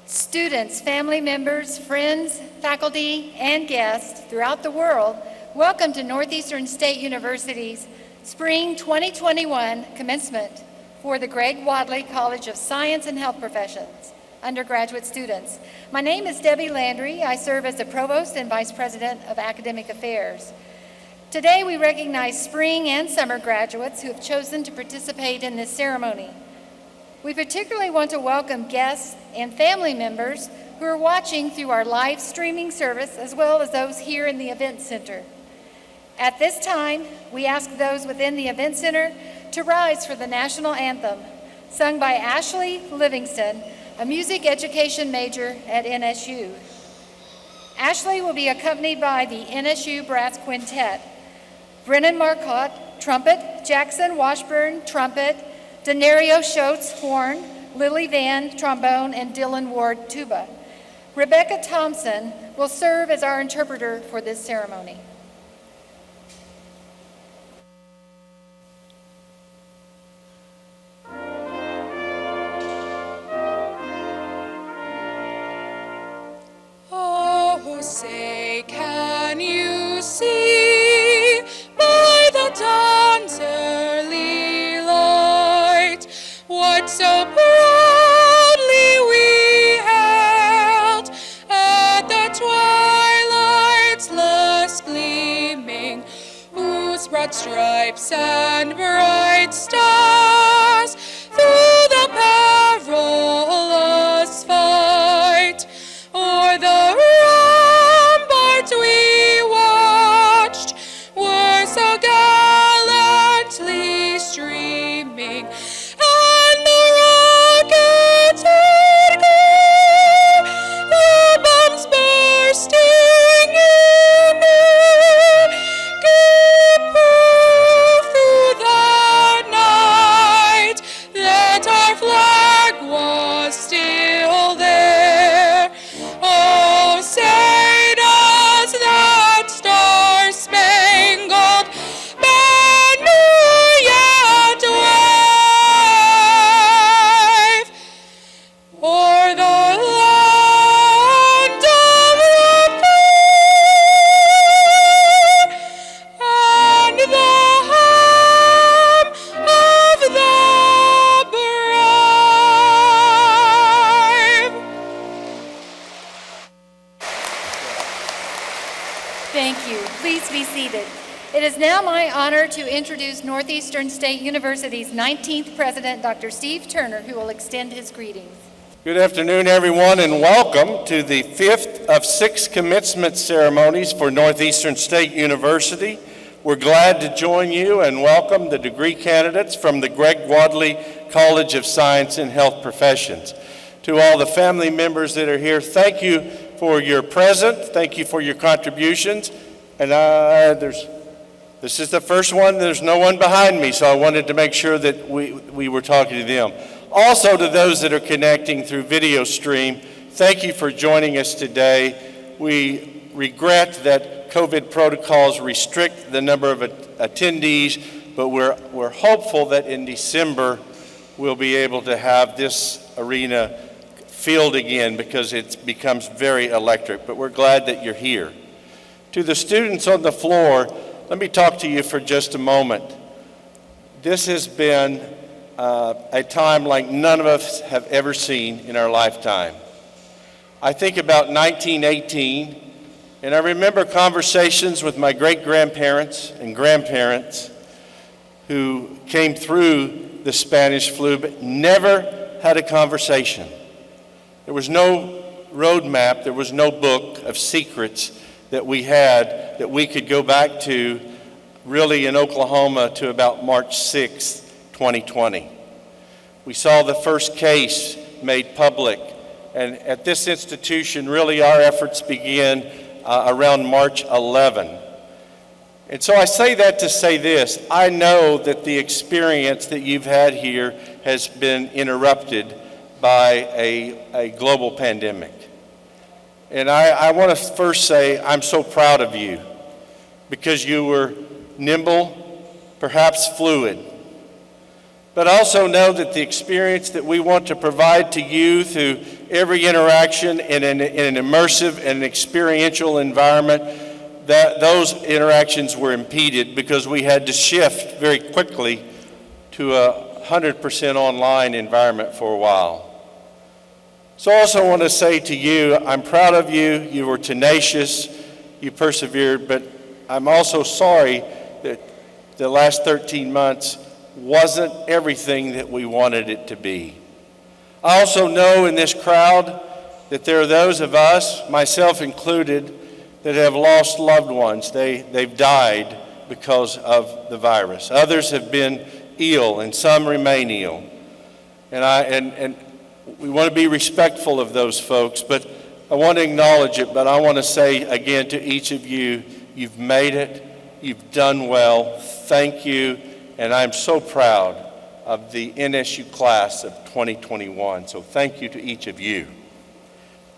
Students, family members, friends, faculty, and guests throughout the world, welcome to Northeastern State University's Spring 2021 commencement for the Greg Wadley College of Science and Health Professions undergraduate students. My name is Debbie Landry. I serve as the Provost and Vice President of Academic Affairs. Today we recognize spring and summer graduates who have chosen to participate in this ceremony. We particularly want to welcome guests and family members who are watching through our live streaming service, as well as those here in the Event Center. At this time, we ask those within the Event Center to rise for the National Anthem, sung by Ashley Livingston, a music education major at NSU. Ashley will be accompanied by the NSU Brass Quintet, Brennan Marcotte, trumpet, Jackson Washburn, trumpet, Denario Schultz, horn, Lily Van, trombone, and Dylan Ward, tuba. Rebecca Thompson will serve as our interpreter for this ceremony. Oh, say, can you see by the dawn's early light what so proudly we hailed at the twilight's last gleaming, whose broad stripes and bright stars through the perilous fight o'er the ramparts we watched were so gallantly streaming, and the rockets would go, the bombs bursting in air, gave proof through the night that our flag was still there. Oh, say does that star-spangled banner yet wave o'er the land of the free and the home of the brave? Thank you. Please be seated. It is now my honor to introduce Northeastern State University's 19th president, Dr. Steve Turner, who will extend his greetings. Good afternoon, everyone, and welcome to the fifth of 6 commencement ceremonies for Northeastern State University. We're glad to join you and welcome the degree candidates from the Greg Wadley College of Science and Health Professions. To all the family members that are here, thank you for your presence. Thank you for your contributions. And this is the first one. There's no one behind me, so I wanted to make sure that we were talking to them. Also, to those that are connecting through video stream, thank you for joining us today. We regret that COVID protocols restrict the number of attendees, but we're hopeful that in December we'll be able to have this arena filled again because it becomes very electric. But we're glad that you're here. To the students on the floor, let me talk to you for just a moment. This has been a time like none of us have ever seen in our lifetime. I think about 1918, and I remember conversations with my great-grandparents and grandparents who came through the Spanish flu but never had a conversation. There was no roadmap, there was no book of secrets that we had that we could go back to really in Oklahoma to about March 6th, 2020. We saw the first case made public, and at this institution, really our efforts began around March 11. And so I say that to say this: I know that the experience that you've had here has been interrupted by a global pandemic. And I want to first say I'm so proud of you because you were nimble, perhaps fluid, but also know that the experience that we want to provide to you through every interaction in an immersive and experiential environment, that those interactions were impeded because we had to shift very quickly to a 100% online environment for a while. So I also want to say to you, I'm proud of you. You were tenacious, you persevered, but I'm also sorry that the last 13 months wasn't everything that we wanted it to be. I also know in this crowd that there are those of us, myself included, that have lost loved ones. They've died because of the virus. Others have been ill, and some remain ill. And we want to be respectful of those folks, but I want to acknowledge it, but I want to say again to each of you, you've made it, you've done well, thank you, and I'm so proud of the NSU class of 2021, so thank you to each of you.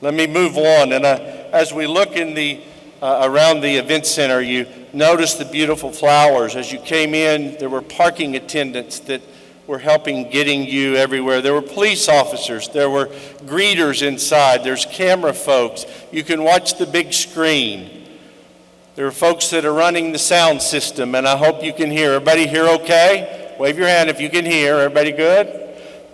Let me move on, and as we look in the around the event center, you notice the beautiful flowers. As you came in, there were parking attendants that were helping getting you everywhere. There were police officers, there were greeters inside, there's camera folks. You can watch the big screen. There are folks that are running the sound system, and I hope you can hear. Everybody here okay? Wave your hand if you can hear. Everybody good?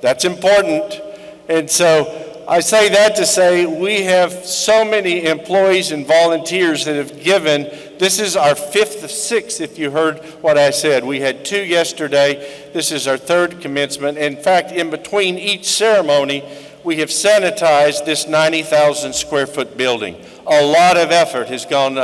That's important. And so I say that to say we have so many employees and volunteers that have given. This is our fifth of six, if you heard what I said. We had 2 yesterday. This is our 3rd commencement. In fact, in between each ceremony, we have sanitized this 90,000 square foot building. A lot of effort has been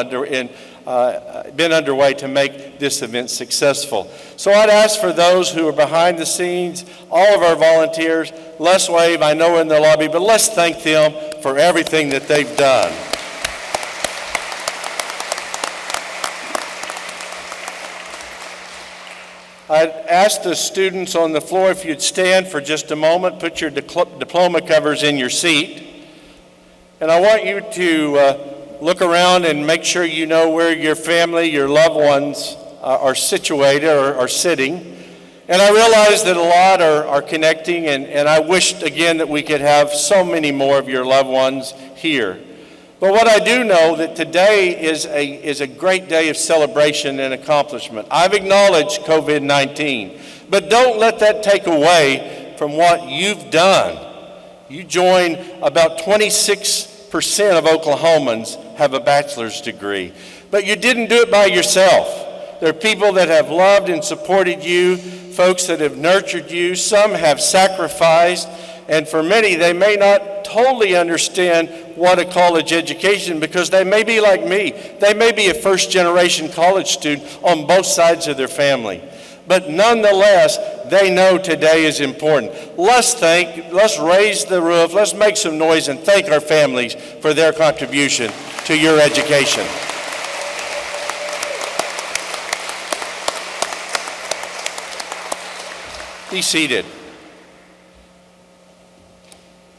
underway to make this event successful. So I'd ask for those who are behind the scenes, all of our volunteers, let's wave. I know we're in the lobby, but let's thank them for everything that they've done. I'd ask the students on the floor if you'd stand for just a moment, put your diploma covers in your seat. And I want you to look around and make sure you know where your family, your loved ones are situated or are sitting. And I realize that a lot are connecting, and I wished again that we could have so many more of your loved ones here. But what I do know that today is a great day of celebration and accomplishment. I've acknowledged COVID-19, but don't let that take away from what you've done. You join about 26% of Oklahomans have a bachelor's degree, but you didn't do it by yourself. There are people that have loved and supported you, folks that have nurtured you. Some have sacrificed, and for many, they may not totally understand what a college education, because they may be like me. They may be a first-generation college student on both sides of their family. But nonetheless, they know today is important. Let's raise the roof, let's make some noise and thank our families for their contribution to your education. Be seated.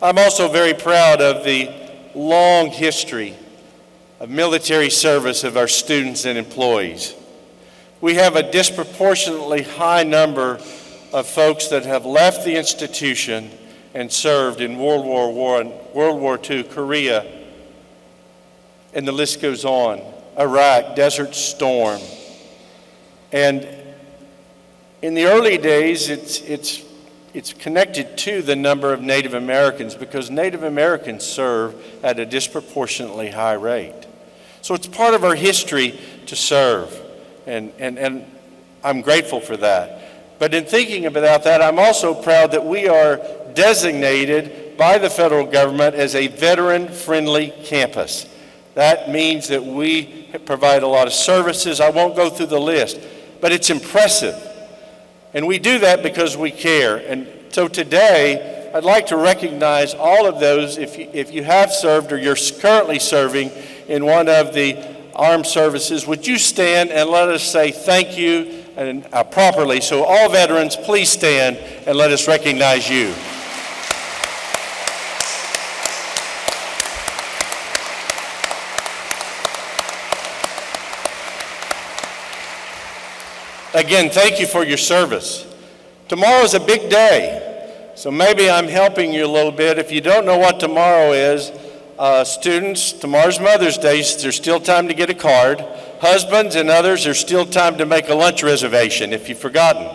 I'm also very proud of the long history of military service of our students and employees. We have a disproportionately high number of folks that have left the institution and served in World War I, World War II, Korea, and the list goes on. Iraq, Desert Storm. And in the early days, it's connected to the number of Native Americans, because Native Americans serve at a disproportionately high rate. So it's part of our history to serve, and I'm grateful for that. But in thinking about that, I'm also proud that we are designated by the federal government as a veteran-friendly campus. That means that we provide a lot of services. I won't go through the list, but it's impressive. And we do that because we care. And so today, I'd like to recognize all of those. If you have served or you're currently serving in one of the armed services, would you stand and let us say thank you and properly? So all veterans, please stand and let us recognize you. Again, thank you for your service. Tomorrow's a big day, so maybe I'm helping you a little bit. If you don't know what tomorrow is, students, tomorrow's Mother's Day, there's still time to get a card. Husbands and others, there's still time to make a lunch reservation if you've forgotten.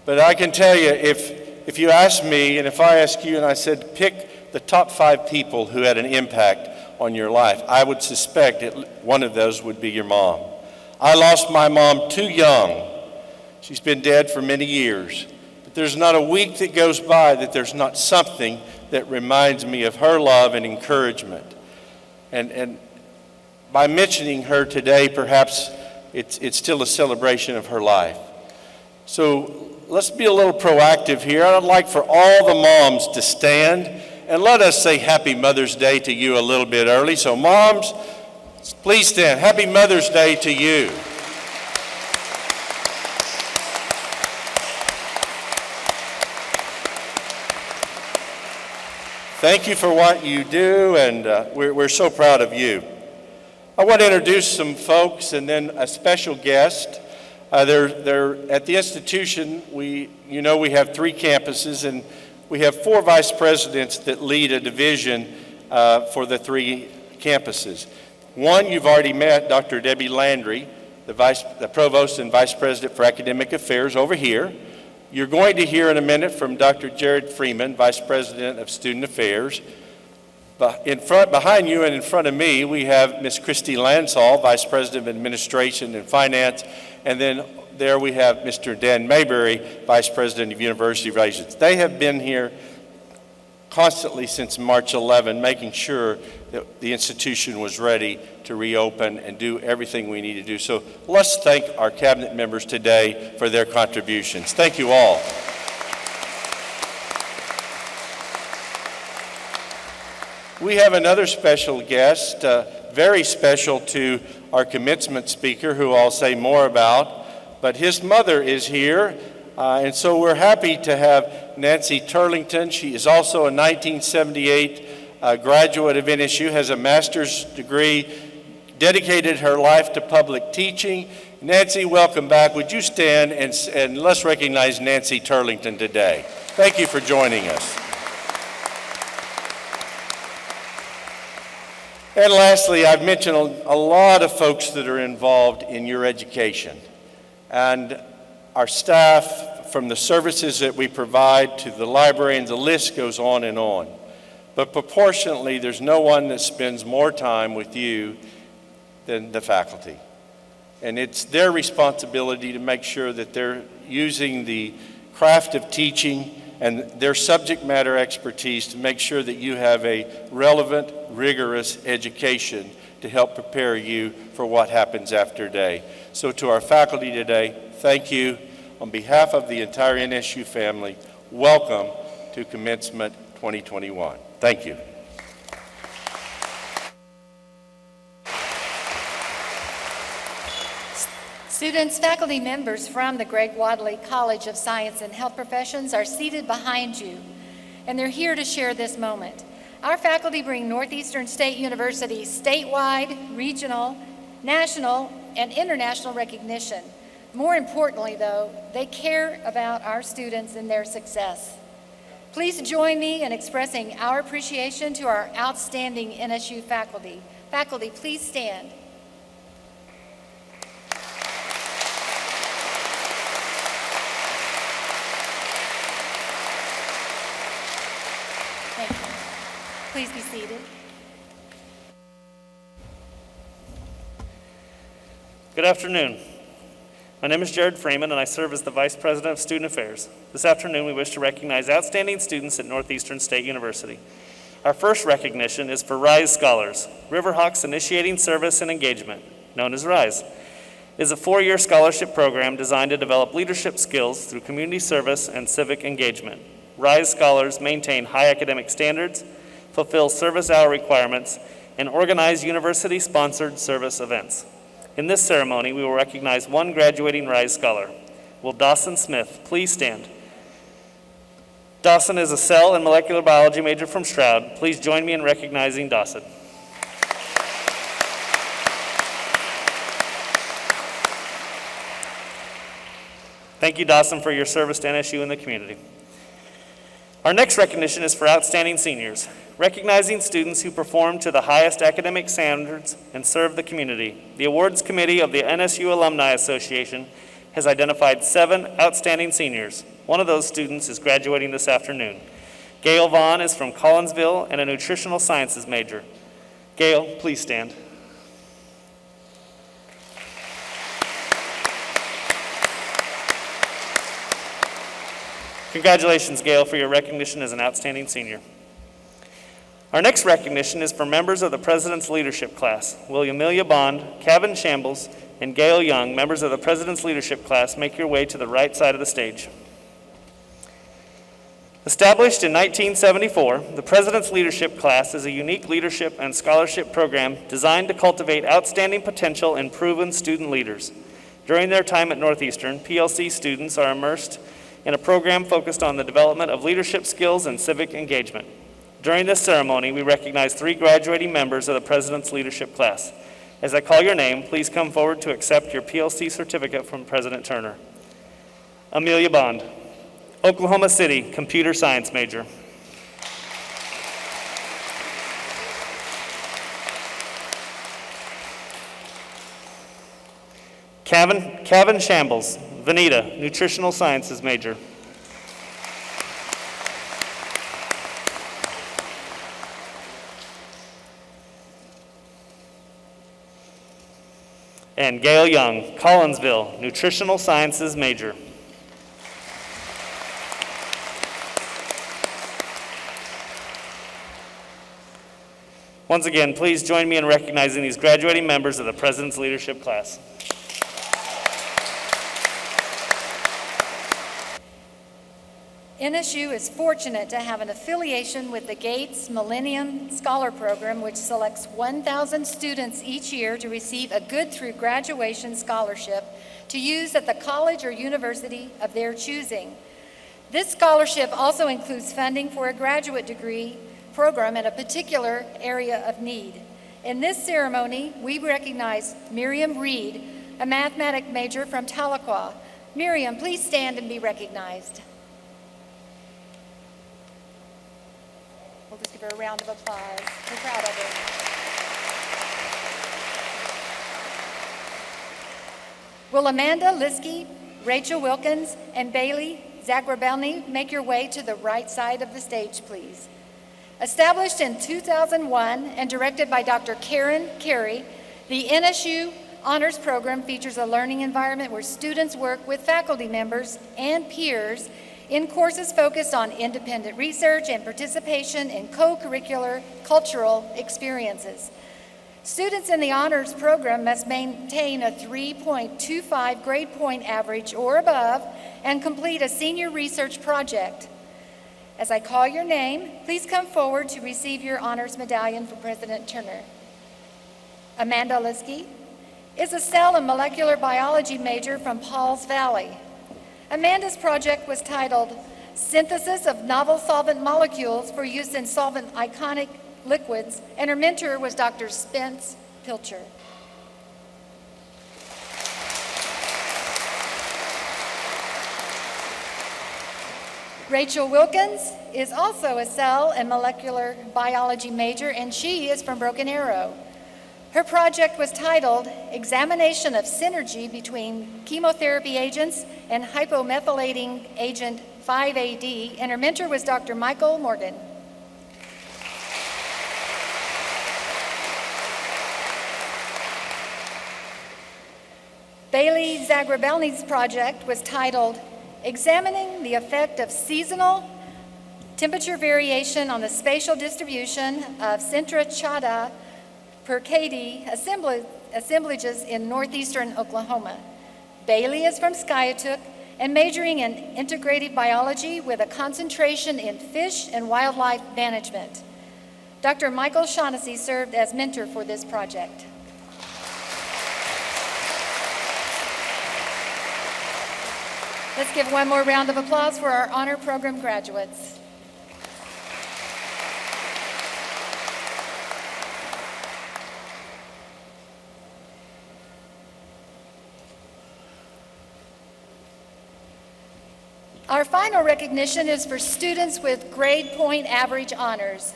But I can tell you, if you ask me, and if I ask you and I said, pick the top 5 people who had an impact on your life, I would suspect one of those would be your mom. I lost my mom too young. She's been dead for many years. But there's not a week that goes by that there's not something that reminds me of her love and encouragement. And by mentioning her today, perhaps it's still a celebration of her life. So let's be a little proactive here. I'd like for all the moms to stand and let us say Happy Mother's Day to you a little bit early. So moms, please stand. Happy Mother's Day to you. Thank you for what you do, and we're so proud of you. I want to introduce some folks and then a special guest. They're at the institution. We have 3 campuses, and we have 4 vice presidents that lead a division for the 3 campuses. One you've already met, Dr. Debbie Landry, the provost and vice president for academic affairs over here. You're going to hear in a minute from Dr. Jared Freeman, vice president of student affairs. Behind you and in front of me, we have Ms. Christy Lansall, vice president of administration and finance, and then there we have Mr. Dan Mayberry, vice president of university relations. They have been here constantly since March 11, making sure that the institution was ready to reopen and do everything we need to do. So let's thank our cabinet members today for their contributions. Thank you all. We have another special guest, very special to our commencement speaker, who I'll say more about, but his mother is here. And so we're happy to have Nancy Turlington. She is also a 1978 graduate of NSU, has a master's degree, dedicated her life to public teaching. Nancy, welcome back. Would you stand and let's recognize Nancy Turlington today. Thank you for joining us. And lastly, I've mentioned a lot of folks that are involved in your education. And our staff, from the services that we provide to the library, and the list goes on and on. But proportionately, there's no one that spends more time with you than the faculty. And it's their responsibility to make sure that they're using the craft of teaching and their subject matter expertise to make sure that you have a relevant, rigorous education to help prepare you for what happens after day. So to our faculty today, thank you. On behalf of the entire NSU family, welcome to Commencement 2021. Thank you. Students, faculty members from the Greg Wadley College of Science and Health Professions are seated behind you, and they're here to share this moment. Our faculty bring Northeastern State University statewide, regional, national, and international recognition. More importantly, though, they care about our students and their success. Please join me in expressing our appreciation to our outstanding NSU faculty. Faculty, please stand. Thank you. Please be seated. Good afternoon. My name is Jared Freeman, and I serve as the Vice President of Student Affairs. This afternoon, we wish to recognize outstanding students at Northeastern State University. Our first recognition is for RISE Scholars, Riverhawks Initiating Service and Engagement, known as RISE. It is a 4-year scholarship program designed to develop leadership skills through community service and civic engagement. RISE Scholars maintain high academic standards, fulfill service hour requirements, and organize university-sponsored service events. In this ceremony, we will recognize one graduating RISE Scholar. Will Dawson Smith please stand? Dawson is a cell and molecular biology major from Stroud. Please join me in recognizing Dawson. Thank you, Dawson, for your service to NSU and the community. Our next recognition is for outstanding seniors, recognizing students who perform to the highest academic standards and serve the community. The awards committee of the NSU Alumni Association has identified 7 outstanding seniors. One of those students is graduating this afternoon. Gail Vaughn is from Collinsville and a nutritional sciences major. Gail, please stand. Congratulations, Gail, for your recognition as an outstanding senior. Our next recognition is for members of the President's Leadership Class. Will Amelia Bond, Kevin Shambles, and Gail Young, members of the President's Leadership Class, make your way to the right side of the stage. Established in 1974, the President's Leadership Class is a unique leadership and scholarship program designed to cultivate outstanding potential and proven student leaders. During their time at Northeastern, PLC students are immersed in a program focused on the development of leadership skills and civic engagement. During this ceremony, we recognize 3 graduating members of the President's Leadership Class. As I call your name, please come forward to accept your PLC certificate from President Turner. Amelia Bond, Oklahoma City, computer science major. Kevin Shambles, Veneta, nutritional sciences major. And Gail Young, Collinsville, nutritional sciences major. Once again, please join me in recognizing these graduating members of the President's Leadership Class. NSU is fortunate to have an affiliation with the Gates Millennium Scholar Program, which selects 1,000 students each year to receive a Good Through Graduation scholarship to use at the college or university of their choosing. This scholarship also includes funding for a graduate degree program in a particular area of need. In this ceremony, we recognize Miriam Reed, a mathematics major from Tahlequah. Miriam, please stand and be recognized. We'll just give her a round of applause. We're proud of her. Will Amanda Liskey, Rachel Wilkins, and Bailey Zagrabelny make your way to the right side of the stage, please? Established in 2001 and directed by Dr. Karen Carey, the NSU Honors Program features a learning environment where students work with faculty members and peers in courses focused on independent research and participation in co-curricular cultural experiences. Students in the honors program must maintain a 3.25 grade point average or above and complete a senior research project. As I call your name, please come forward to receive your honors medallion from President Turner. Amanda Liskey is a cell and molecular biology major from Pauls Valley. Amanda's project was titled Synthesis of Novel Solvent Molecules for Use in Solvent Ionic Liquids, and her mentor was Dr. Spence Pilcher. Rachel Wilkins is also a cell and molecular biology major, and she is from Broken Arrow. Her project was titled Examination of Synergy Between Chemotherapy Agents and Hypomethylating Agent 5-AD, and her mentor was Dr. Michael Morgan. Bailey Zagrabelny's project was titled Examining the Effect of Seasonal Temperature Variation on the Spatial Distribution of Centrochata Percadi assemblages in northeastern Oklahoma. Bailey is from Skiatook and majoring in integrative biology with a concentration in fish and wildlife management. Dr. Michael Shaughnessy served as mentor for this project. Let's give one more round of applause for our honor program graduates. Our final recognition is for students with grade point average honors.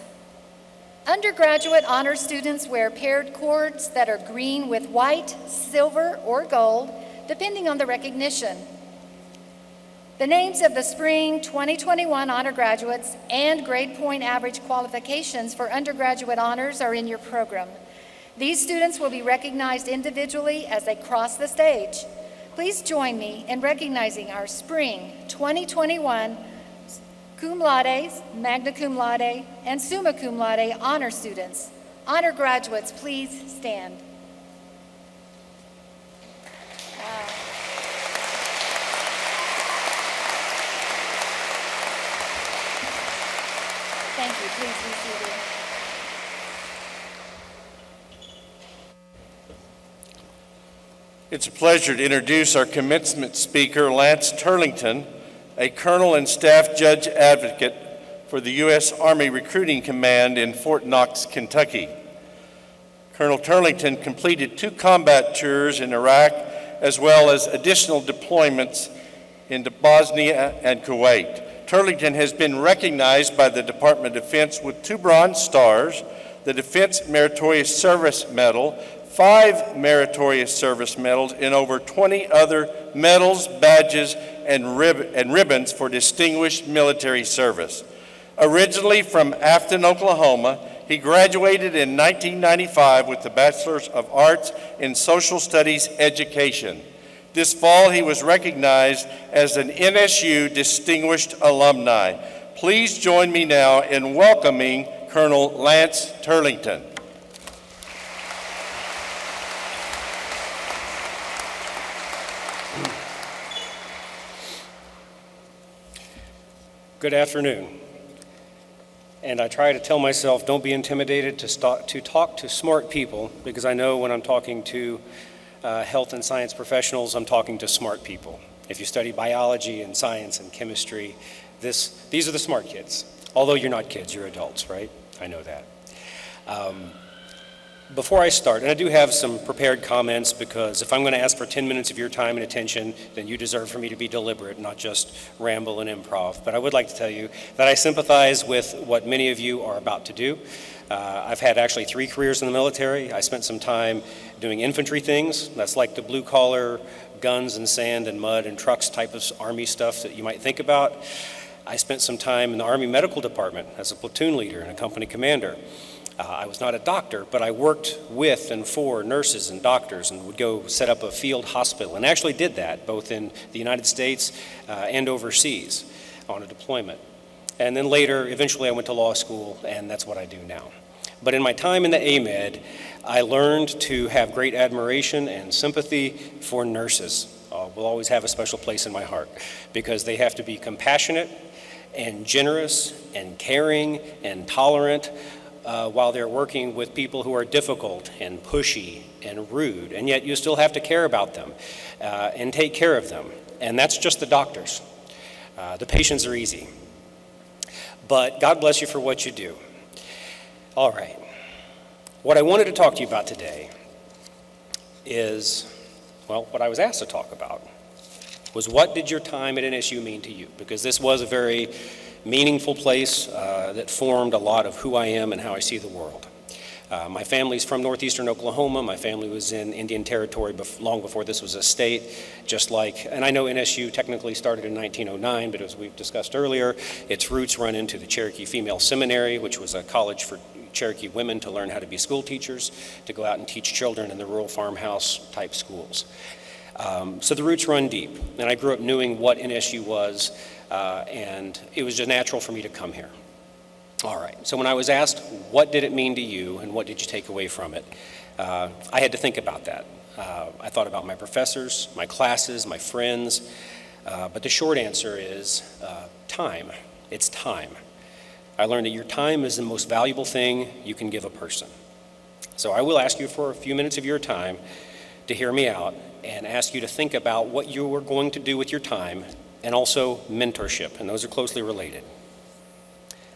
Undergraduate honor students wear paired cords that are green with white, silver, or gold, depending on the recognition. The names of the Spring 2021 honor graduates and grade point average qualifications for undergraduate honors are in your program. These students will be recognized individually as they cross the stage. Please join me in recognizing our Spring 2021 cum laude, magna cum laude, and summa cum laude honor students. Honor graduates, please stand. Thank you. Please be seated. It's a pleasure to introduce our commencement speaker, Lance Turlington, a Colonel and Staff Judge Advocate for the U.S. Army Recruiting Command in Fort Knox, Kentucky. Colonel Turlington completed 2 combat tours in Iraq, as well as additional deployments into Bosnia and Kuwait. Turlington has been recognized by the Department of Defense with 2 Bronze Stars, the Defense Meritorious Service Medal, 5 Meritorious Service Medals, and over 20 other medals, badges, and ribbons for distinguished military service. Originally from Afton, Oklahoma, he graduated in 1995 with the Bachelor's of Arts in Social Studies Education. This fall, he was recognized as an NSU Distinguished Alumni. Please join me now in welcoming Colonel Lance Turlington. Good afternoon. And I try to tell myself, don't be intimidated to talk to smart people, because I know when I'm talking to health and science professionals, I'm talking to smart people. If you study biology and science and chemistry, these are the smart kids. Although you're not kids, you're adults, right? I know that. Before I start, and I do have some prepared comments, because if I'm going to ask for 10 minutes of your time and attention, then you deserve for me to be deliberate, not just ramble and improv. But I would like to tell you that I sympathize with what many of you are about to do. I've had actually 3 careers in the military. I spent some time doing infantry things. That's like the blue collar, guns and sand and mud and trucks type of Army stuff that you might think about. I spent some time in the Army Medical Department as a platoon leader and a company commander. I was not a doctor, but I worked with and for nurses and doctors and would go set up a field hospital, and actually did that both in the United States and overseas on a deployment. And then later, eventually I went to law school, and that's what I do now. But in my time in the AMED, I learned to have great admiration and sympathy for nurses. Will always have a special place in my heart, because they have to be compassionate and generous and caring and tolerant while they're working with people who are difficult and pushy and rude, and yet you still have to care about them and take care of them. And that's just the doctors. The patients are easy. But God bless you for what you do. All right. What I wanted to talk to you about today is, well, what I was asked to talk about was, what did your time at NSU mean to you? Because this was a very meaningful place that formed a lot of who I am and how I see the world. My family's from northeastern Oklahoma. My family was in Indian Territory long before this was a state, and I know NSU technically started in 1909, but as we've discussed earlier, its roots run into the Cherokee Female Seminary, which was a college for Cherokee women to learn how to be school teachers, to go out and teach children in the rural farmhouse type schools. So the roots run deep, and I grew up knowing what NSU was, and it was just natural for me to come here. All right, so when I was asked, what did it mean to you and what did you take away from it, I had to think about that. I thought about my professors, my classes, my friends, but the short answer is time. It's time. I learned that your time is the most valuable thing you can give a person. So I will ask you for a few minutes of your time to hear me out and ask you to think about what you are going to do with your time, and also mentorship, and those are closely related.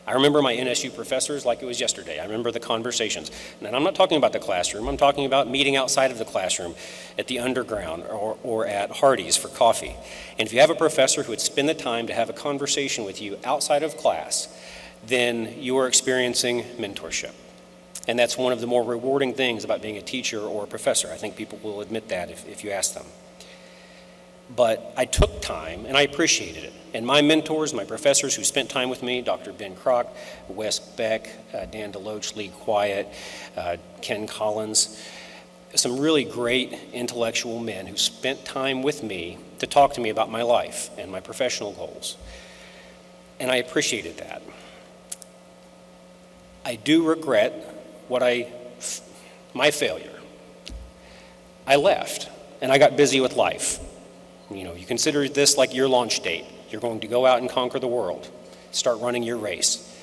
I remember my NSU professors like it was yesterday. I remember the conversations. And I'm not talking about the classroom. I'm talking about meeting outside of the classroom at the underground or at Hardee's for coffee. And if you have a professor who would spend the time to have a conversation with you outside of class, then you are experiencing mentorship. And that's one of the more rewarding things about being a teacher or a professor. I think people will admit that if you ask them. But I took time and I appreciated it. And my mentors, my professors who spent time with me, Dr. Ben Kroc, Wes Beck, Dan DeLoach, Lee Quiet, Ken Collins, some really great intellectual men who spent time with me to talk to me about my life and my professional goals. And I appreciated that. I do regret my failure. I left and I got busy with life. You consider this like your launch date. You're going to go out and conquer the world, start running your race.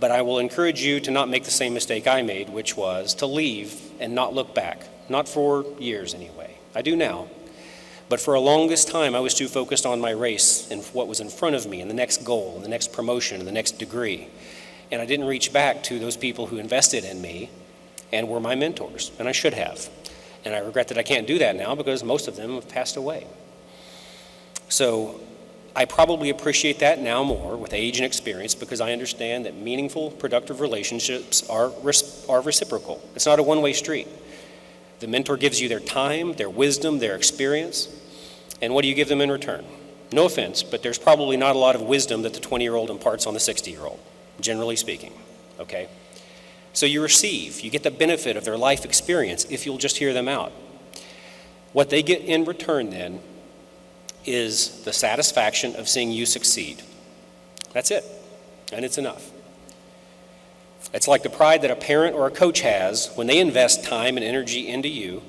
But I will encourage you to not make the same mistake I made, which was to leave and not look back. Not for years anyway. I do now. But for a longest time, I was too focused on my race and what was in front of me and the next goal and the next promotion and the next degree. And I didn't reach back to those people who invested in me and were my mentors, and I should have. And I regret that I can't do that now because most of them have passed away. So I probably appreciate that now more with age and experience because I understand that meaningful, productive relationships are reciprocal. It's not a one-way street. The mentor gives you their time, their wisdom, their experience, and what do you give them in return? No offense, but there's probably not a lot of wisdom that the 20-year-old imparts on the 60-year-old, generally speaking, okay? So you get the benefit of their life experience if you'll just hear them out. What they get in return then is the satisfaction of seeing you succeed. That's it, and it's enough. It's like the pride that a parent or a coach has when they invest time and energy into you.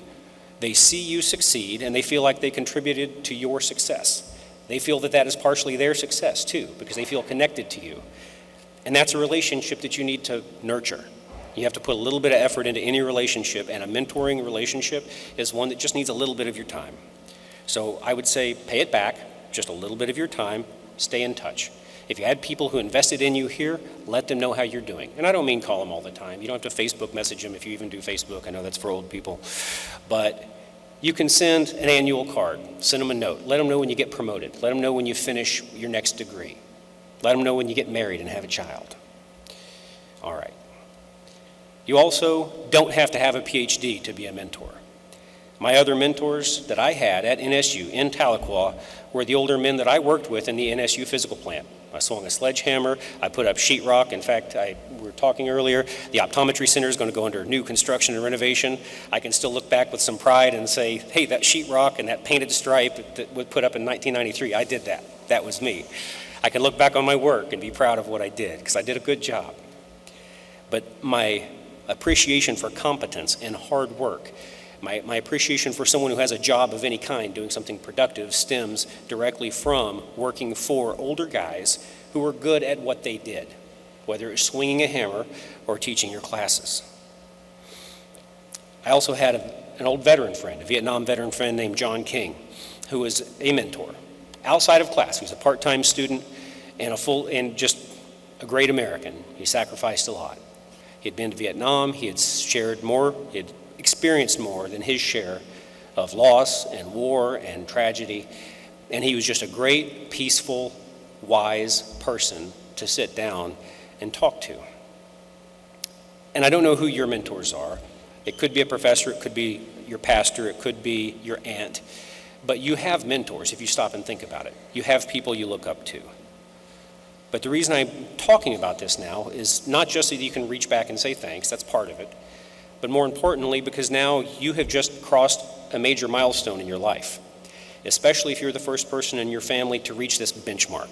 They see you succeed and they feel like they contributed to your success. They feel that that is partially their success too because they feel connected to you. And that's a relationship that you need to nurture. You have to put a little bit of effort into any relationship, and a mentoring relationship is one that just needs a little bit of your time. So I would say pay it back, just a little bit of your time, stay in touch. If you had people who invested in you here, let them know how you're doing. And I don't mean call them all the time. You don't have to Facebook message them if you even do Facebook. I know that's for old people. But you can send an annual card, send them a note. Let them know when you get promoted. Let them know when you finish your next degree. Let them know when you get married and have a child. All right. You also don't have to have a PhD to be a mentor. My other mentors that I had at NSU in Tahlequah were the older men that I worked with in the NSU physical plant. I swung a sledgehammer, I put up sheetrock. In fact, we were talking earlier, the optometry center is going to go under new construction and renovation. I can still look back with some pride and say, hey, that sheetrock and that painted stripe that was put up in 1993, I did that. That was me. I can look back on my work and be proud of what I did because I did a good job. But my appreciation for competence and hard work, my appreciation for someone who has a job of any kind, doing something productive, stems directly from working for older guys who were good at what they did, whether it was swinging a hammer or teaching your classes. I also had an old veteran friend, a Vietnam veteran friend named John King, who was a mentor. Outside of class, he was a part-time student and just a great American. He sacrificed a lot. He had been to Vietnam, he had shared more, he had experienced more than his share of loss and war and tragedy, and he was just a great, peaceful, wise person to sit down and talk to. And I don't know who your mentors are. It could be a professor, it could be your pastor, it could be your aunt, but you have mentors if you stop and think about it. You have people you look up to. But the reason I'm talking about this now is not just so that you can reach back and say thanks, that's part of it, but more importantly because now you have just crossed a major milestone in your life, especially if you're the first person in your family to reach this benchmark.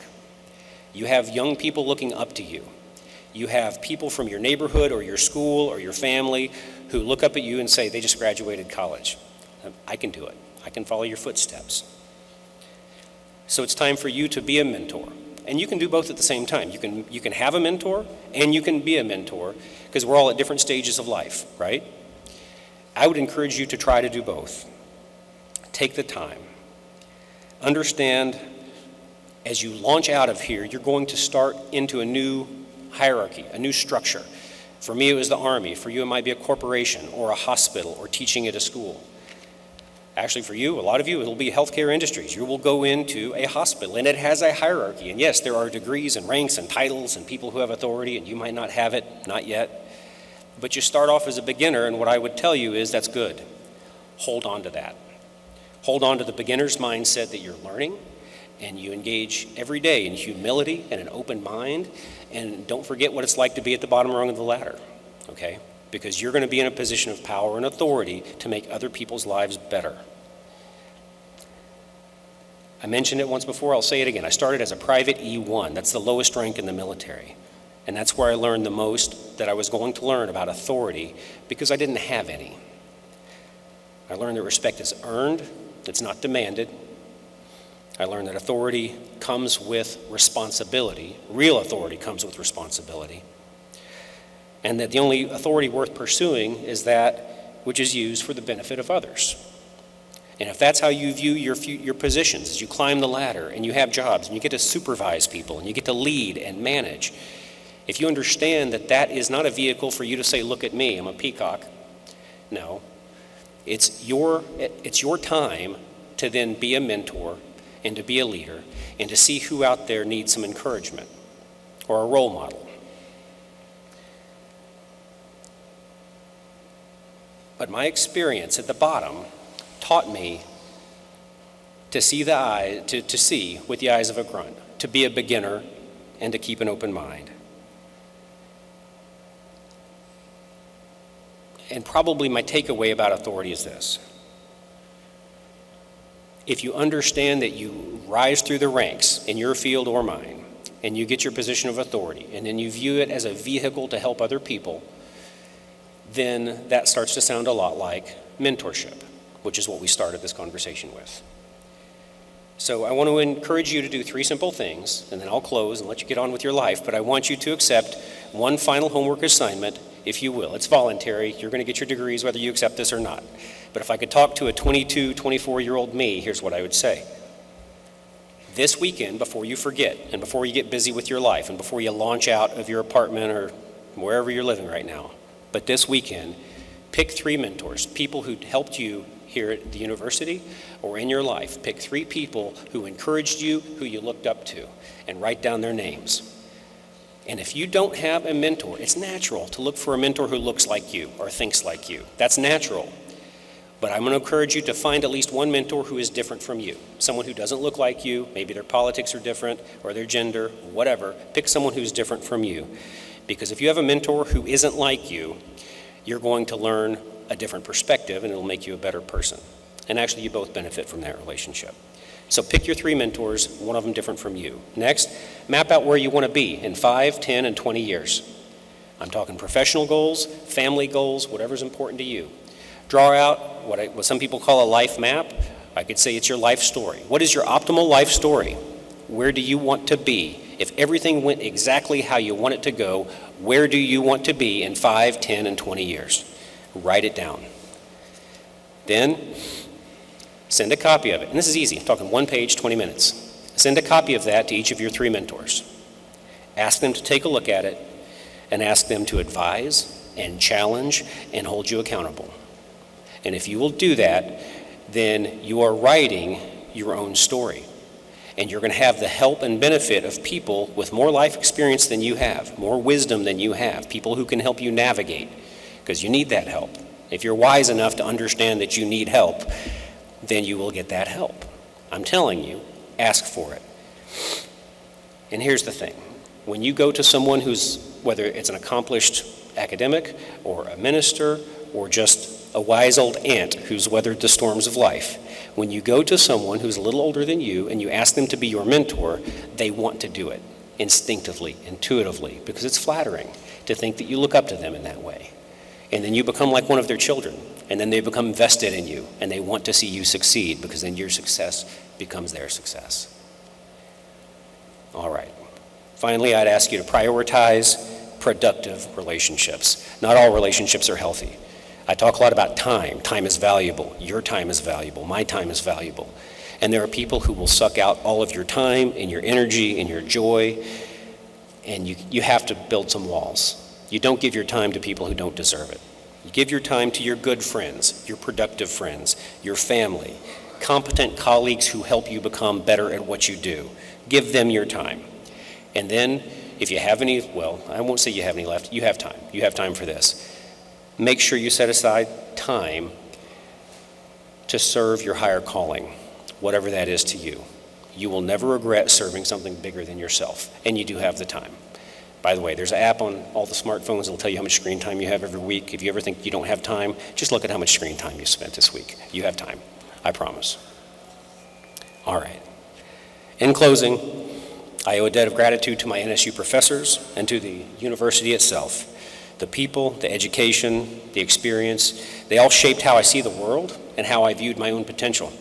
You have young people looking up to you. You have people from your neighborhood or your school or your family who look up at you and say, they just graduated college. I can do it. I can follow your footsteps. So it's time for you to be a mentor. And you can do both at the same time. You can have a mentor and you can be a mentor because we're all at different stages of life, right? I would encourage you to try to do both. Take the time. Understand as you launch out of here, you're going to start into a new hierarchy, a new structure. For me, it was the Army. For you, it might be a corporation or a hospital or teaching at a school. Actually, for you, a lot of you, it'll be healthcare industries. You will go into a hospital, and it has a hierarchy. And yes, there are degrees and ranks and titles and people who have authority, and you might not have it, not yet. But you start off as a beginner, and what I would tell you is that's good. Hold on to that. Hold on to the beginner's mindset that you're learning, and you engage every day in humility and an open mind, and don't forget what it's like to be at the bottom rung of the ladder, okay? Because you're going to be in a position of power and authority to make other people's lives better. I mentioned it once before, I'll say it again. I started as a private E1. That's the lowest rank in the military. And that's where I learned the most that I was going to learn about authority because I didn't have any. I learned that respect is earned, it's not demanded. I learned that authority comes with responsibility. Real authority comes with responsibility. And that the only authority worth pursuing is that which is used for the benefit of others. And if that's how you view your positions, as you climb the ladder and you have jobs and you get to supervise people and you get to lead and manage, if you understand that that is not a vehicle for you to say, look at me, I'm a peacock. No, it's your time to then be a mentor and to be a leader and to see who out there needs some encouragement or a role model. But my experience at the bottom taught me to see to see with the eyes of a grunt, to be a beginner, and to keep an open mind. And probably my takeaway about authority is this. If you understand that you rise through the ranks in your field or mine, and you get your position of authority, and then you view it as a vehicle to help other people, then that starts to sound a lot like mentorship, which is what we started this conversation with. So I want to encourage you to do 3 simple things, and then I'll close and let you get on with your life, but I want you to accept one final homework assignment, if you will. It's voluntary. You're going to get your degrees whether you accept this or not. But if I could talk to a 22, 24-year-old me, here's what I would say. This weekend, before you forget, and before you get busy with your life, and before you launch out of your apartment or wherever you're living right now, but this weekend, pick 3 mentors, people who helped you here at the university or in your life. Pick 3 people who encouraged you, who you looked up to, and write down their names. And if you don't have a mentor, it's natural to look for a mentor who looks like you or thinks like you. That's natural. But I'm going to encourage you to find at least one mentor who is different from you. Someone who doesn't look like you, maybe their politics are different or their gender, whatever. Pick someone who's different from you. Because if you have a mentor who isn't like you, you're going to learn a different perspective and it'll make you a better person. And actually you both benefit from that relationship. So pick your 3 mentors, one of them different from you. Next, map out where you want to be in 5, 10, and 20 years. I'm talking professional goals, family goals, whatever's important to you. Draw out what some people call a life map. I could say it's your life story. What is your optimal life story? Where do you want to be? If everything went exactly how you want it to go, where do you want to be in 5, 10, and 20 years? Write it down. Then, send a copy of it. And this is easy, I'm talking 1 page, 20 minutes. Send a copy of that to each of your 3 mentors. Ask them to take a look at it and ask them to advise and challenge and hold you accountable. And if you will do that, then you are writing your own story. And you're going to have the help and benefit of people with more life experience than you have, more wisdom than you have, people who can help you navigate, because you need that help. If you're wise enough to understand that you need help, then you will get that help. I'm telling you, ask for it. And here's the thing. When you go to someone who's, whether it's an accomplished academic or a minister or just a wise old aunt who's weathered the storms of life, when you go to someone who's a little older than you and you ask them to be your mentor, they want to do it instinctively, intuitively, because it's flattering to think that you look up to them in that way. And then you become like one of their children, and then they become vested in you, and they want to see you succeed, because then your success becomes their success. All right. Finally, I'd ask you to prioritize productive relationships. Not all relationships are healthy. I talk a lot about time. Time is valuable. Your time is valuable. My time is valuable. And there are people who will suck out all of your time and your energy and your joy, and you have to build some walls. You don't give your time to people who don't deserve it. You give your time to your good friends, your productive friends, your family, competent colleagues who help you become better at what you do. Give them your time. And then, if you have any, well, I won't say you have any left, you have time. You have time for this. Make sure you set aside time to serve your higher calling, whatever that is to you. You will never regret serving something bigger than yourself, and you do have the time. By the way, there's an app on all the smartphones that will tell you how much screen time you have every week. If you ever think you don't have time, just look at how much screen time you spent this week. You have time, I promise. All right. In closing, I owe a debt of gratitude to my NSU professors and to the university itself. The people, the education, the experience, they all shaped how I see the world and how I viewed my own potential.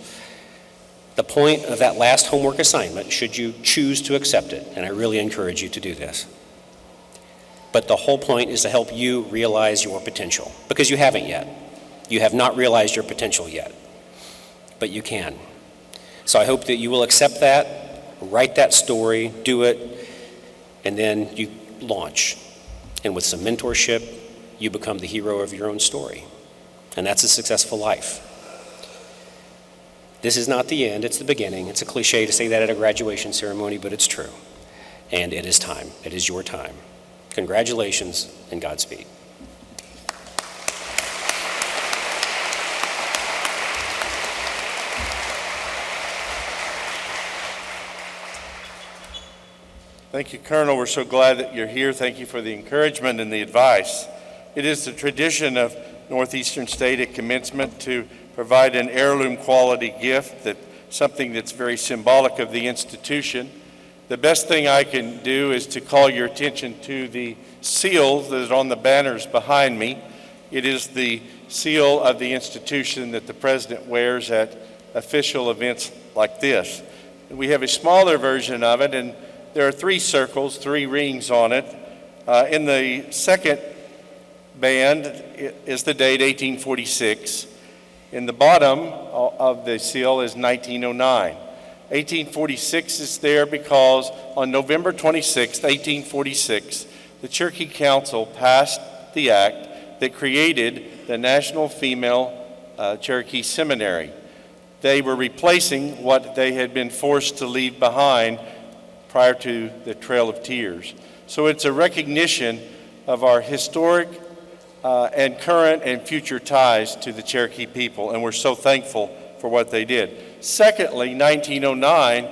The point of that last homework assignment, should you choose to accept it, and I really encourage you to do this, but the whole point is to help you realize your potential, because you haven't yet. You have not realized your potential yet, but you can. So I hope that you will accept that, write that story, do it, and then you launch. And with some mentorship, you become the hero of your own story. And that's a successful life. This is not the end, it's the beginning. It's a cliche to say that at a graduation ceremony, but it's true. And it is time. It is your time. Congratulations and Godspeed. Thank you, Colonel. We're so glad that you're here. Thank you for the encouragement and the advice. It is the tradition of Northeastern State at commencement to provide an heirloom quality gift, something that's very symbolic of the institution. The best thing I can do is to call your attention to the seal that is on the banners behind me. It is the seal of the institution that the president wears at official events like this. And we have a smaller version of it, and there are 3 circles, 3 rings on it. In the second band is the date 1846. In the bottom of the seal is 1909. 1846 is there because on November 26, 1846, the Cherokee Council passed the act that created the National Female Cherokee Seminary. They were replacing what they had been forced to leave behind prior to the Trail of Tears. So it's a recognition of our historic and current and future ties to the Cherokee people, and we're so thankful for what they did. Secondly, 1909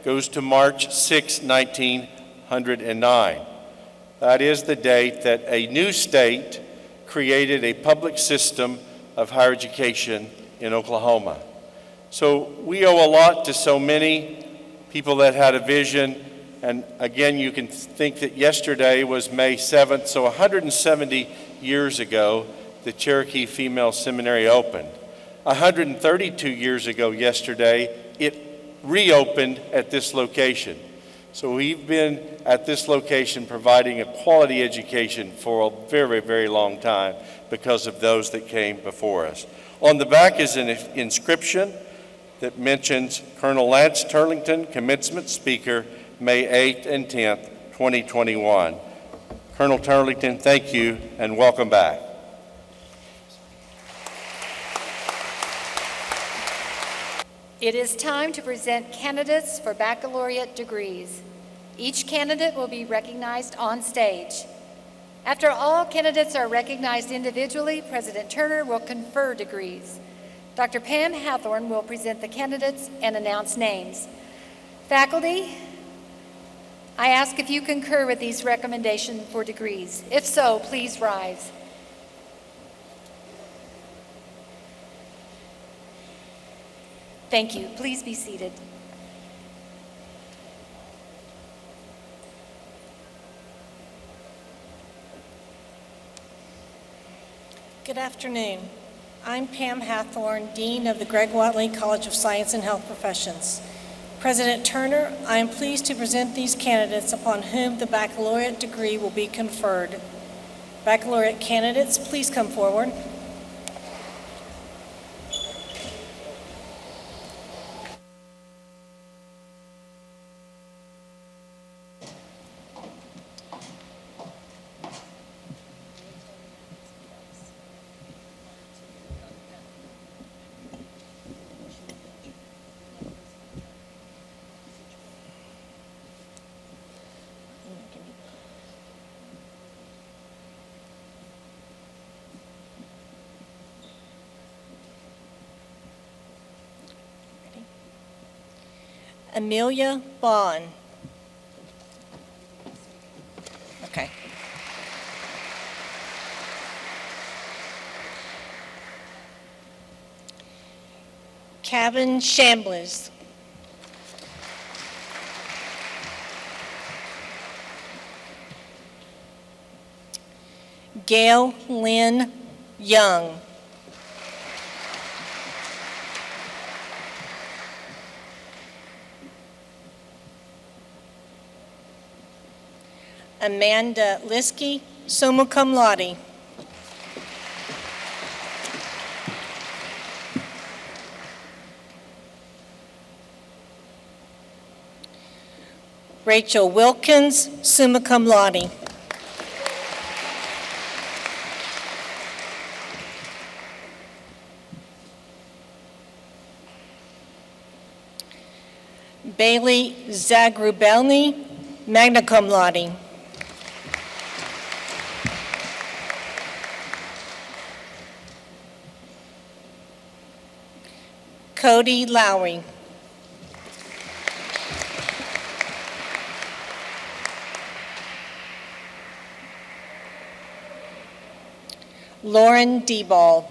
goes to March 6, 1909. That is the date that a new state created a public system of higher education in Oklahoma. So we owe a lot to so many people that had a vision. And again, you can think that yesterday was May 7th, so 170 years ago, the Cherokee Female Seminary opened. 132 years ago yesterday, it reopened at this location. So we've been at this location providing a quality education for a very, very long time because of those that came before us. On the back is an inscription that mentions Colonel Lance Turlington, commencement speaker, May 8th and 10th, 2021. Colonel Turlington, thank you and welcome back. It is time to present candidates for baccalaureate degrees. Each candidate will be recognized on stage. After all candidates are recognized individually, President Turner will confer degrees. Dr. Pam Hathorn will present the candidates and announce names. Faculty, I ask if you concur with these recommendations for degrees. If so, please rise. Thank you. Please be seated. Good afternoon. I'm Pam Hathorn, Dean of the Greg Wadley College of Science and Health Professions. President Turner, I am pleased to present these candidates upon whom the baccalaureate degree will be conferred. Baccalaureate candidates, please come forward. Amelia Bond. Okay. Kevin Shambliss. Gail Lynn Young. Amanda Liskey, summa cum laude. Rachel Wilkins, summa cum laude. Bailey Zagrubelny, magna cum laude. Cody Lowry. Lauren Deball.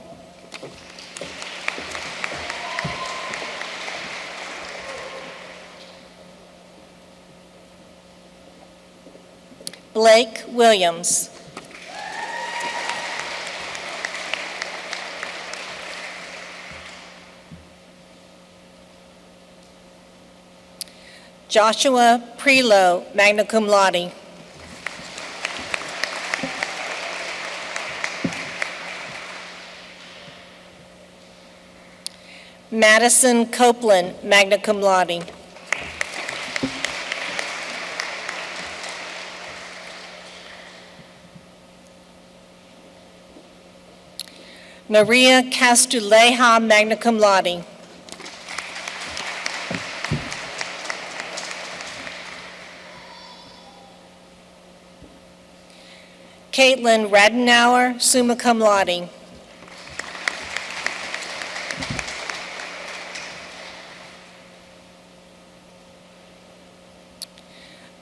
Blake Williams. Joshua Prelo, magna cum laude. Madison Copeland, magna cum laude. Maria Castuleja, magna cum laude. Caitlin Radenauer, summa cum laude.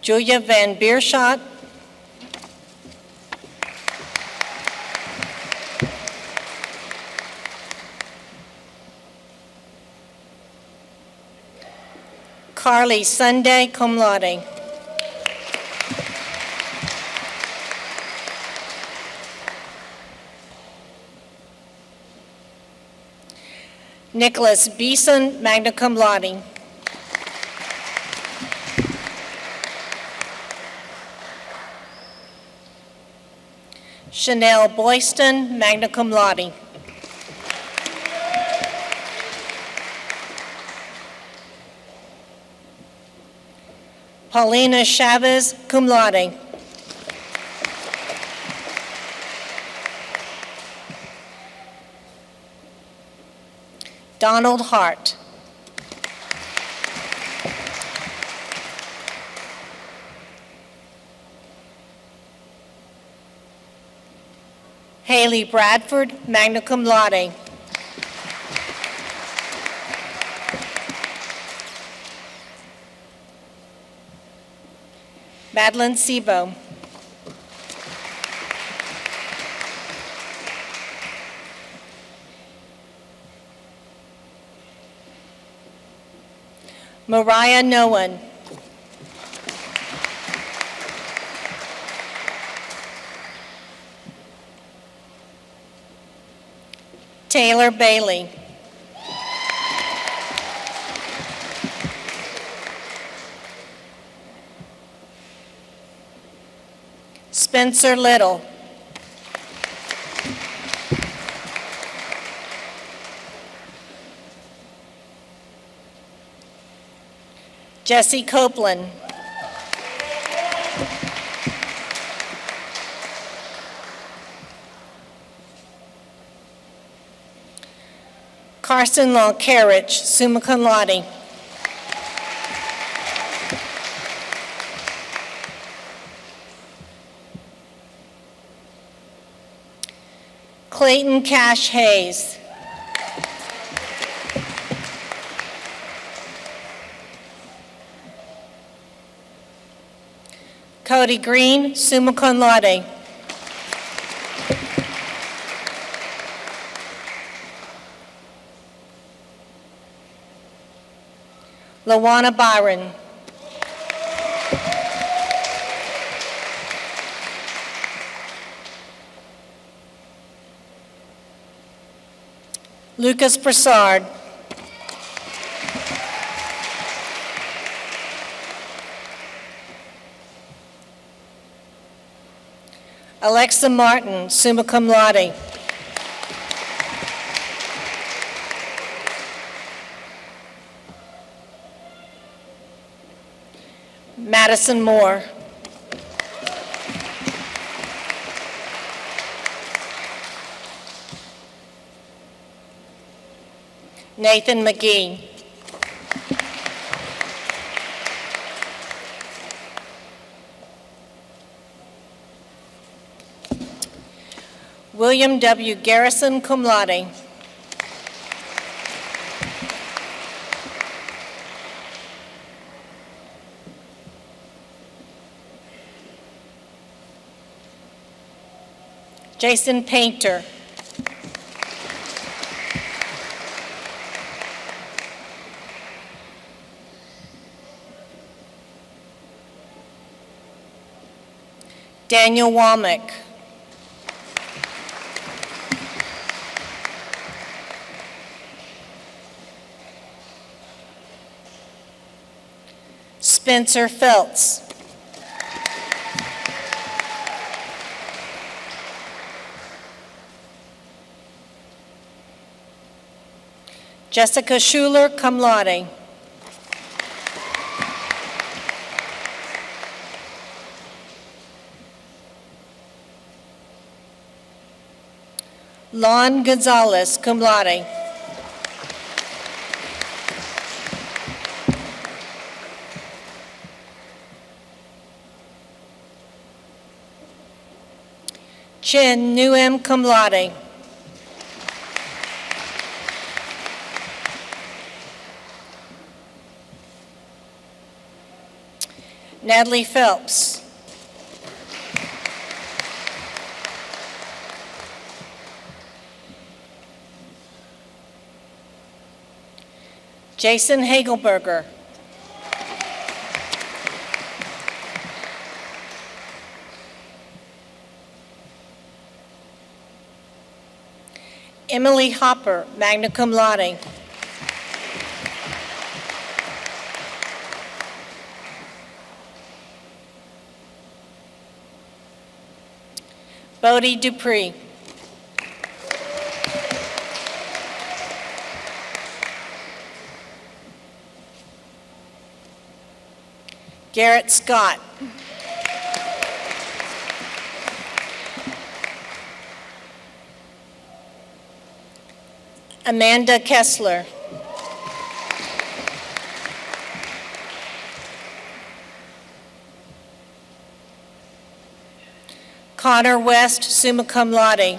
Julia Van Beerschot. Carly Sunday, cum laude. Nicholas Beeson, magna cum laude. Chanel Boyston, magna cum laude. Paulina Chavez, cum laude. Donald Hart. Haley Bradford, magna cum laude. Madeline Sebo. Mariah Nowen. Taylor Bailey. Spencer Little. Jesse Copeland. Carson Loncarich, summa cum laude. Clayton Cash Hayes. Cody Green, summa cum laude. Lawana Byron. Lucas Broussard. Alexa Martin, summa cum laude. Madison Moore. Nathan McGee. William W. Garrison, cum laude. Jason Painter. Daniel Womack. Spencer Feltz. Jessica Schuler, cum laude. Lon Gonzalez, cum laude. Chin Nguyen, cum laude. Natalie Phelps. Jason Hagelberger. Emily Hopper, magna cum laude. Bodie Dupree. Garrett Scott. Amanda Kessler. Connor West, summa cum laude.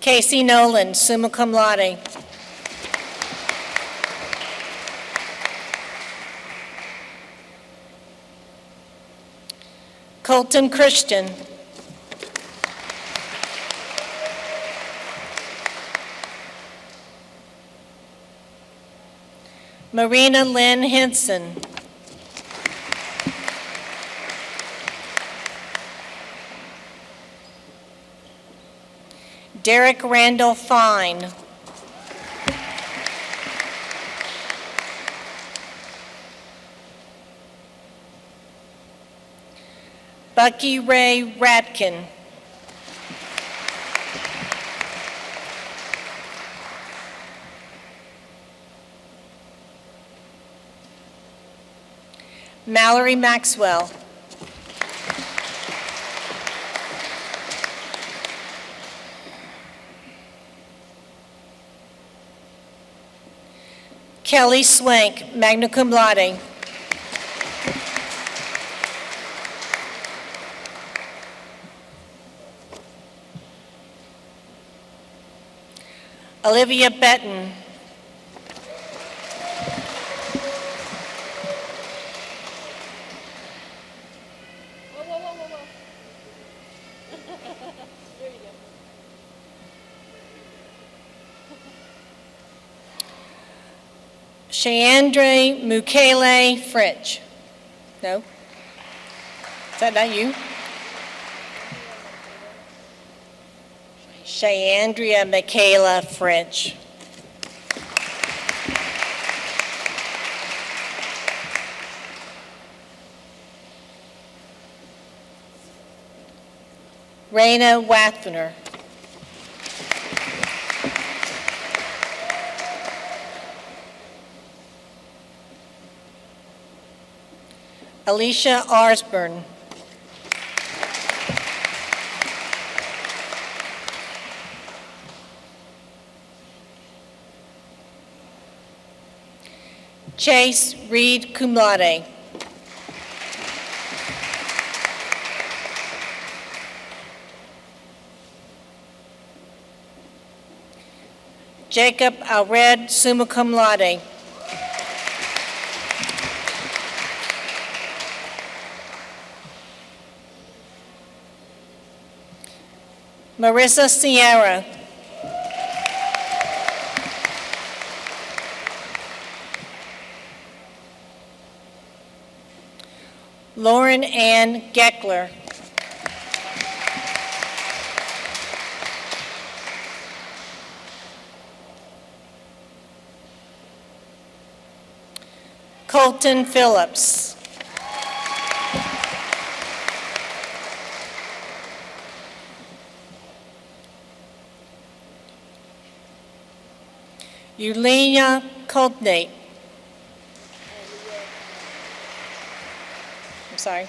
Casey Nolan, summa cum laude. Colton Christian. Marina Lynn Henson. Derek Randall Fine. Bucky Ray Radkin. Mallory Maxwell. Kelly Swank, magna cum laude. Olivia Benton. Sheandre Mukele French. No? Is that not you? Sheandria Michaela French. Raina Wathner. Alicia Arsburn. Chase Reed cum laude. Jacob Alred summa cum laude. Marissa Sierra. Lauren Ann Geckler. Colton Phillips. Eulenia Coldnate. I'm sorry.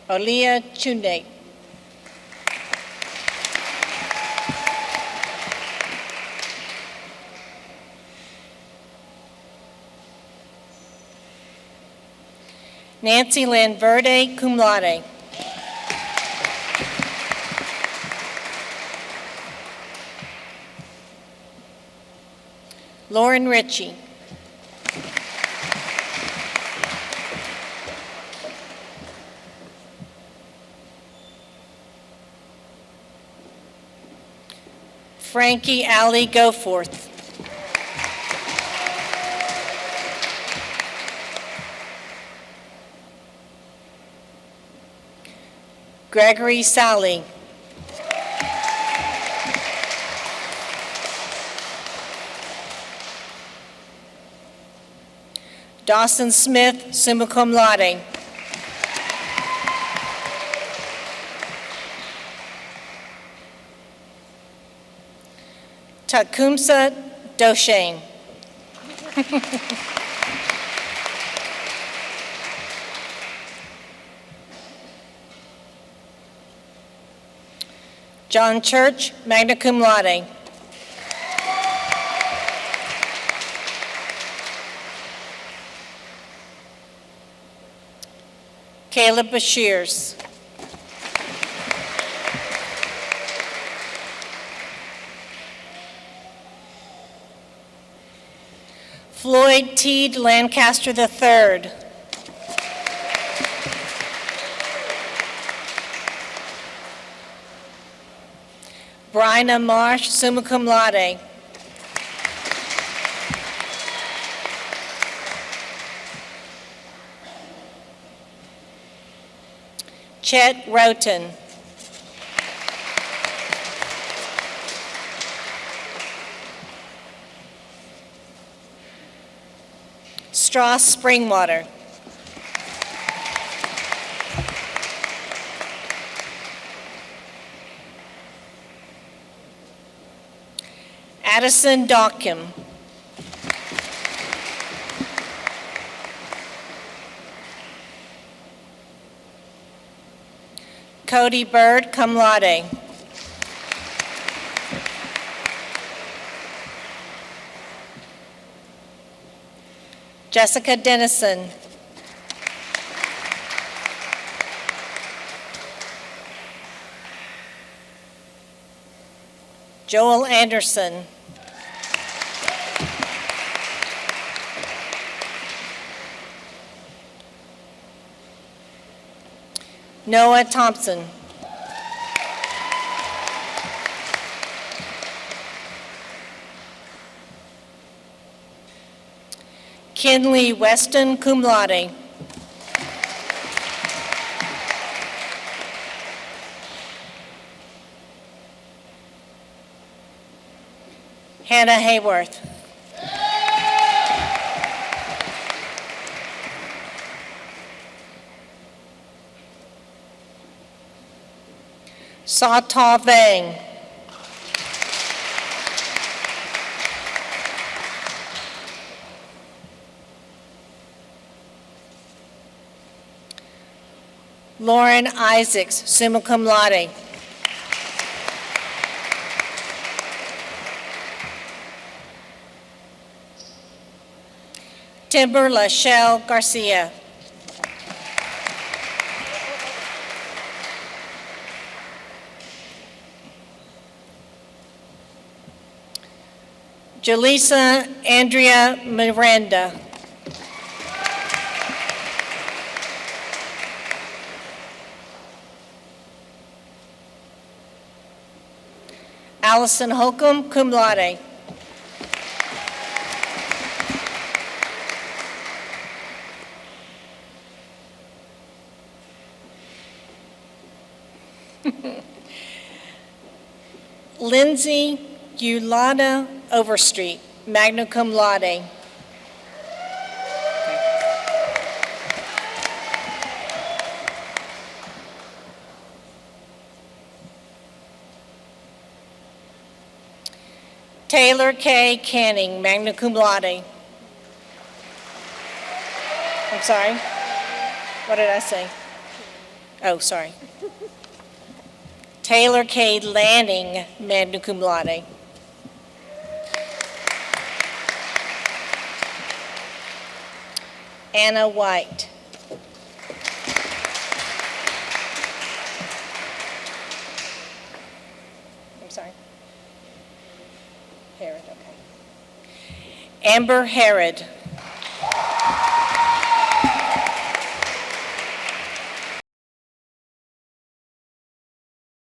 Olia Chundate. Nancy Lanverde, cum laude. Lauren Ritchie. Frankie Alley Goforth. Gregory Sally. Dawson Smith, summa cum laude. Tecumseh Doshane. John Church, magna cum laude. Caleb Bashirs. Floyd Teed Lancaster III. Bryna Marsh, summa cum laude. Chet Roten. Strauss Springwater. Addison Dawkim. Cody Bird, cum laude. Jessica Dennison. Joel Anderson. Noah Thompson. Kinley Weston, cum laude. Hannah Hayworth. Sata Vang. Lauren Isaacs, summa cum laude. Timber Lachelle Garcia. Jaleesa Andrea Miranda. Allison Holcomb, cum laude. Lindsay Yulana Overstreet, magna cum laude. Taylor K. Canning, magna cum laude. I'm sorry? What did I say? Oh, sorry. Taylor K. Lanning, magna cum laude. Anna White. I'm sorry. Herod, okay. Amber Herod.